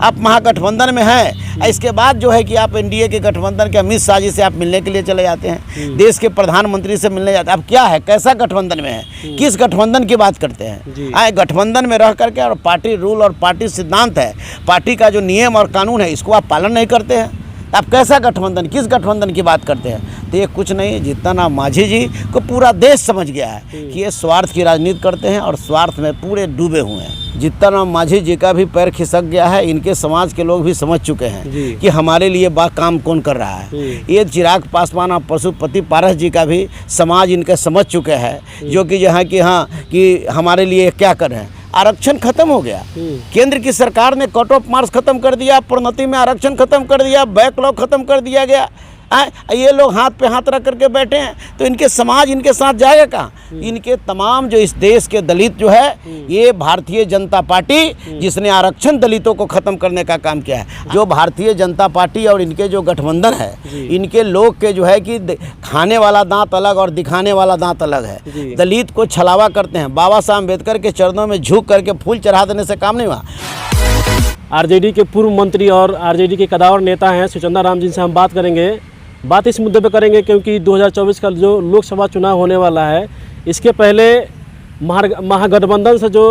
आप महागठबंधन में हैं, इसके बाद जो है कि आप एनडीए के गठबंधन के अमित शाह जी से आप मिलने के लिए चले जाते हैं, देश के प्रधानमंत्री से मिलने जाते हैं। अब क्या है, कैसा गठबंधन में है, किस गठबंधन की बात करते हैं? आए गठबंधन में रह करके, और पार्टी रूल और पार्टी सिद्धांत है, पार्टी का जो नियम और कानून है, इसको आप पालन नहीं करते हैं। आप कैसा गठबंधन, किस गठबंधन की बात करते हैं? तो ये कुछ नहीं, जीतन राम मांझी जी को पूरा देश समझ गया है कि ये स्वार्थ की राजनीति करते हैं और स्वार्थ में पूरे डूबे हुए हैं। जीतन राम मांझी जी का भी पैर खिसक गया है, इनके समाज के लोग भी समझ चुके हैं कि हमारे लिए काम कौन कर रहा है। ये चिराग पासवान और पशुपति पारस जी का भी समाज इनके समझ चुके हैं, जो कि जहाँ कि हाँ कि हमारे लिए क्या कर रहे हैं। आरक्षण खत्म हो गया, केंद्र की सरकार ने कट ऑफ मार्क्स खत्म कर दिया, प्रोन्नति में आरक्षण खत्म कर दिया, बैकलॉग खत्म कर दिया गया। ये लोग हाथ पे हाथ रख करके बैठे हैं, तो इनके समाज इनके साथ जाएगा कहाँ? इनके तमाम जो इस देश के दलित जो है, ये भारतीय जनता पार्टी जिसने आरक्षण दलितों को खत्म करने का काम किया है, जो भारतीय जनता पार्टी और इनके जो गठबंधन है, इनके लोग के जो है कि खाने वाला दांत अलग और दिखाने वाला दांत अलग है। दलित को छलावा करते हैं, बाबा साहब अम्बेडकर के चरणों में झुक करके फूल चढ़ा देने से काम नहीं हुआ। आरजेडी के पूर्व मंत्री और आरजेडी के कदावर नेता हैं सुचंदा राम जी से हम बात करेंगे। बात इस मुद्दे पे करेंगे क्योंकि 2024 का जो लोकसभा चुनाव होने वाला है, इसके पहले महागठबंधन से जो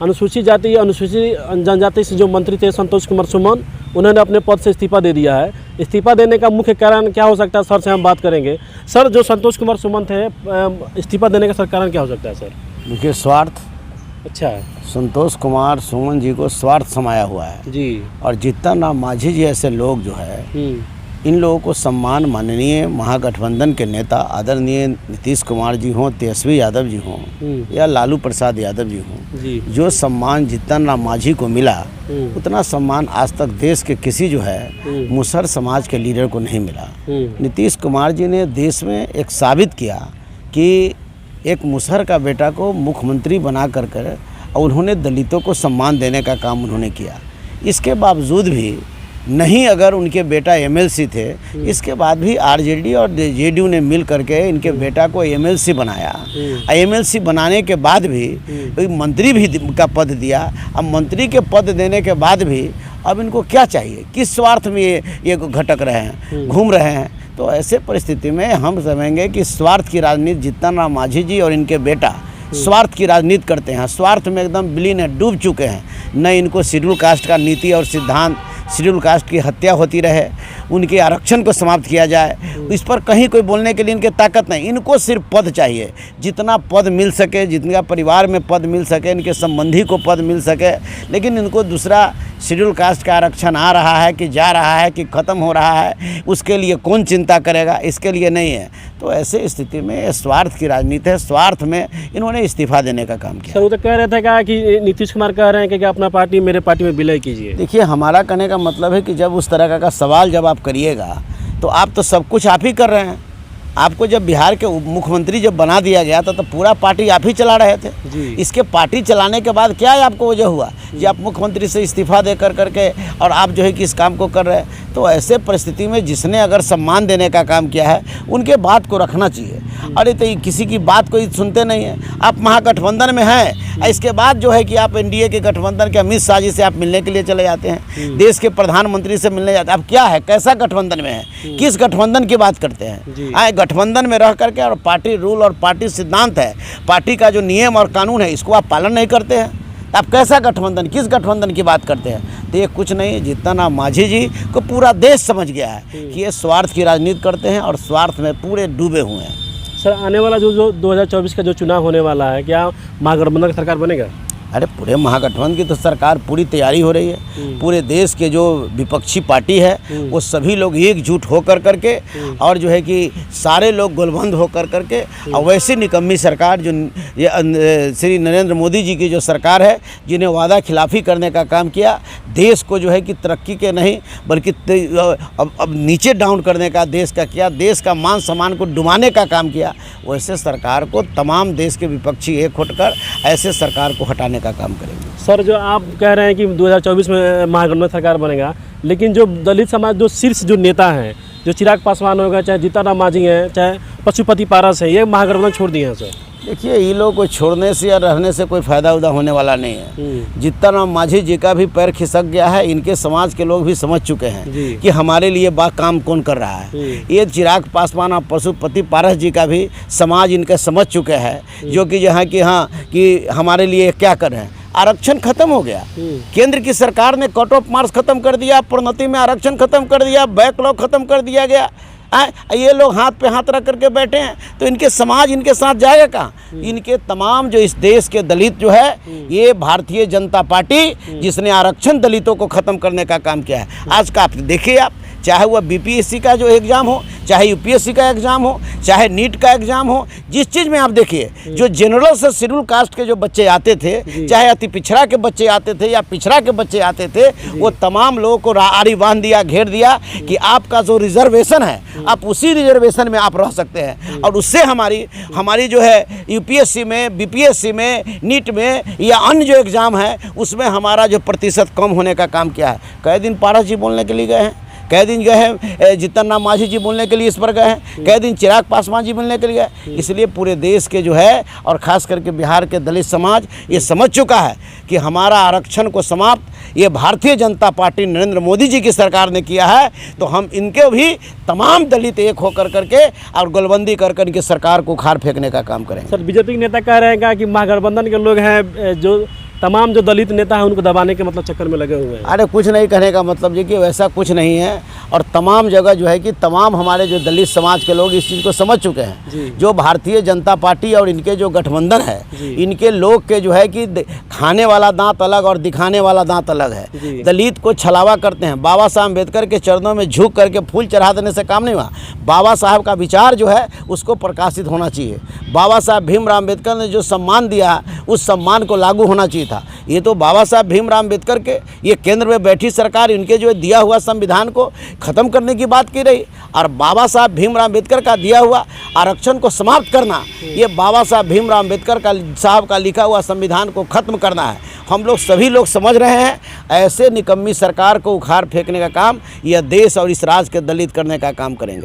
अनुसूचित जाति अनुसूचित जनजाति से जो मंत्री थे संतोष कुमार सुमन, उन्होंने अपने पद से इस्तीफा दे दिया है। इस्तीफा देने का मुख्य कारण क्या हो सकता है, सर से हम बात करेंगे। सर, जो संतोष कुमार सुमन थे, इस्तीफा देने का सर कारण क्या हो सकता है? सर देखिए, स्वार्थ। अच्छा, संतोष कुमार सुमन जी को स्वार्थ समाया हुआ है जी। और जीतन राम मांझी जी ऐसे लोग जो है, इन लोगों को सम्मान माननीय महागठबंधन के नेता आदरणीय नीतीश कुमार जी हों, तेजस्वी यादव जी हों या लालू प्रसाद यादव जी हों, जो सम्मान जीतन राम मांझी को मिला, उतना सम्मान आज तक देश के किसी जो है मुसहर समाज के लीडर को नहीं मिला। नीतीश कुमार जी ने देश में एक साबित किया कि एक मुसहर का बेटा को मुख्यमंत्री बना कर और उन्होंने दलितों को सम्मान देने का काम उन्होंने किया। इसके बावजूद भी नहीं, अगर उनके बेटा एमएलसी थे, इसके बाद भी आरजेडी और जेडीयू ने मिल करके इनके बेटा को एमएलसी बनाया। एमएलसी बनाने के बाद भी मंत्री भी का पद दिया। अब मंत्री के पद देने के बाद भी अब इनको क्या चाहिए, किस स्वार्थ में ये घटक रहे हैं, घूम रहे हैं? तो ऐसे परिस्थिति में हम समझेंगे कि स्वार्थ की राजनीति जीतन राम मांझी जी और इनके बेटा स्वार्थ की राजनीति करते हैं, स्वार्थ में एकदम विलीन है, डूब चुके हैं। न इनको शेड्यूल कास्ट का नीति और सिद्धांत, शेड्यूल कास्ट की हत्या होती रहे, उनके आरक्षण को समाप्त किया जाए, इस पर कहीं कोई बोलने के लिए इनके ताकत नहीं। इनको सिर्फ पद चाहिए, जितना पद मिल सके, जितना परिवार में पद मिल सके, इनके संबंधी को पद मिल सके। लेकिन इनको दूसरा शेड्यूल कास्ट का आरक्षण आ रहा है कि जा रहा है कि ख़त्म हो रहा है, उसके लिए कौन चिंता करेगा, इसके लिए नहीं है। तो ऐसे स्थिति में स्वार्थ की राजनीति है, स्वार्थ में इन्होंने इस्तीफा देने का काम किया। सर, वो तो कह रहे थे क्या कि नीतीश कुमार कह रहे हैं कि अपना पार्टी मेरे पार्टी में विलय कीजिए। देखिए, हमारा कहने का मतलब है कि जब उस तरह का सवाल जब आप करिएगा तो आप तो सब कुछ आप ही कर रहे हैं। आपको जब बिहार के उप मुख्यमंत्री जब बना दिया गया था तो पूरा पार्टी आप ही चला रहे थे। इसके पार्टी चलाने के बाद क्या आपको वजह हुआ कि आप मुख्यमंत्री से इस्तीफा दे करके और आप जो है कि इस काम को कर रहे हैं? तो ऐसे परिस्थिति में जिसने अगर सम्मान देने का काम किया है, उनके बात को रखना चाहिए। अरे तो किसी की बात कोई सुनते नहीं है। आप महागठबंधन में हैं, इसके बाद जो है कि आप एनडीए के गठबंधन के अमित शाह जी से आप मिलने के लिए चले जाते हैं, देश के प्रधानमंत्री से मिलने जाते हैं। अब क्या है, कैसा गठबंधन में है, किस गठबंधन की बात करते हैं? गठबंधन में रह करके, और पार्टी रूल और पार्टी सिद्धांत है, पार्टी का जो नियम और कानून है, इसको आप पालन नहीं करते हैं। आप कैसा गठबंधन, किस गठबंधन की बात करते हैं? तो ये कुछ नहीं, जीतन राम मांझी जी को पूरा देश समझ गया है कि ये स्वार्थ की राजनीति करते हैं और स्वार्थ में पूरे डूबे हुए हैं। सर, आने वाला जो 2024 का जो चुनाव होने वाला है, क्या महागठबंधन की सरकार बनेगा? अरे पूरे महागठबंधन की तो सरकार पूरी तैयारी हो रही है। पूरे देश के जो विपक्षी पार्टी है वो सभी लोग एकजुट होकर करके और जो है कि सारे लोग गोलबंद होकर करके, और वैसी निकम्मी सरकार जो श्री नरेंद्र मोदी जी की जो सरकार है, जिन्हें वादा खिलाफ़ी करने का काम किया, देश को जो है कि तरक्की के नहीं बल्कि अब नीचे डाउन करने का देश का किया, देश का मान सम्मान को डुबाने का काम किया, वैसे सरकार को तमाम देश के विपक्षी एक होकर ऐसे सरकार को हटाने का काम करेंगे। सर, जो आप कह रहे हैं कि 2024 में महागठबंधन सरकार बनेगा, लेकिन जो दलित समाज जो शीर्ष जो नेता हैं, जो चिराग पासवान होगा, चाहे जीतन राम मांझी हैं, चाहे पशुपति पारस है, ये महागठबंधन छोड़ दिए हैं। सर, देखिए, ये लोग को छोड़ने से या रहने से कोई फ़ायदा उदा होने वाला नहीं है। जितना नाम मांझी जी का भी पैर खिसक गया है, इनके समाज के लोग भी समझ चुके हैं कि हमारे लिए काम कौन कर रहा है। ये चिराग पासवान और पशुपति पारस जी का भी समाज इनके समझ चुके हैं, जो कि यहाँ की कि हमारे लिए क्या कर रहे हैं। आरक्षण खत्म हो गया, केंद्र की सरकार ने कट ऑफ मार्क्स खत्म कर दिया, प्रोन्नति में आरक्षण खत्म कर दिया, बैकलॉग खत्म कर दिया गया। ये लोग हाथ पे हाथ रख करके बैठे हैं, तो इनके समाज इनके साथ जाएगा कहाँ। इनके तमाम जो इस देश के दलित जो है, ये भारतीय जनता पार्टी जिसने आरक्षण दलितों को ख़त्म करने का काम किया है। आज का आप देखिए, आप चाहे वह बीपीएससी का जो एग्ज़ाम हो, चाहे यूपीएससी का एग्ज़ाम हो, चाहे नीट का एग्ज़ाम हो, जिस चीज़ में आप देखिए, जो जनरल से शेड्यूल कास्ट के जो बच्चे आते थे, चाहे अति पिछड़ा के बच्चे आते थे या पिछड़ा के बच्चे आते थे, वो तमाम लोगों को आड़ी बांध दिया, घेर दिया कि आपका जो रिजर्वेशन है, आप उसी रिजर्वेशन में आप रह सकते हैं। और उससे हमारी जो है यूपीएससी में, बीपीएससी में, नीट में या अन्य जो एग्ज़ाम है, उसमें हमारा जो प्रतिशत कम होने का काम किया है। कई दिन पारस जी बोलने के लिए गए हैं, कई दिन गए हैं जितना नाम मांझी जी बोलने के लिए इस पर गए हैं, कई दिन चिराग पासवान जी बोलने के लिए गए। इसलिए पूरे देश के जो है, और ख़ास करके बिहार के दलित समाज ये समझ चुका है कि हमारा आरक्षण को समाप्त ये भारतीय जनता पार्टी नरेंद्र मोदी जी की सरकार ने किया है। तो हम इनके भी तमाम दलित एक होकर करके और गोलबंदी कर इनकी सरकार को उखाड़ फेंकने का काम करेंगे। सर, बीजेपी के नेता कह रहे हैं कि महागठबंधन के लोग हैं, जो तमाम जो दलित नेता हैं उनको दबाने के मतलब चक्कर में लगे हुए हैं। अरे कुछ नहीं कहने का मतलब ये कि वैसा कुछ नहीं है, और तमाम जगह जो है कि तमाम हमारे जो दलित समाज के लोग इस चीज़ को समझ चुके हैं। जो भारतीय जनता पार्टी और इनके जो गठबंधन है, इनके लोग के जो है कि खाने वाला दांत अलग और दिखाने वाला दांत अलग है। दलित को छलावा करते हैं। बाबा साहब अम्बेडकर के चरणों में झुक करके फूल चढ़ा देने से काम नहीं हुआ। बाबा साहब का विचार जो है उसको प्रकाशित होना चाहिए। बाबा साहब भीमराव अम्बेडकर ने जो सम्मान दिया, उस सम्मान को लागू होना चाहिए था। ये तो बाबा साहब भीमराव अम्बेडकर के ये केंद्र में बैठी सरकार इनके जो दिया हुआ संविधान को ख़त्म करने की बात की रही, और बाबा साहब भीमराव अम्बेडकर का दिया हुआ आरक्षण को समाप्त करना, ये बाबा साहब भीमराव अम्बेडकर का लिखा हुआ संविधान को ख़त्म करना है। हम लोग सभी लोग समझ रहे हैं, ऐसे निकम्मी सरकार को उखाड़ फेंकने का काम यह देश और इस राज्य के दलित करने का काम करेंगे।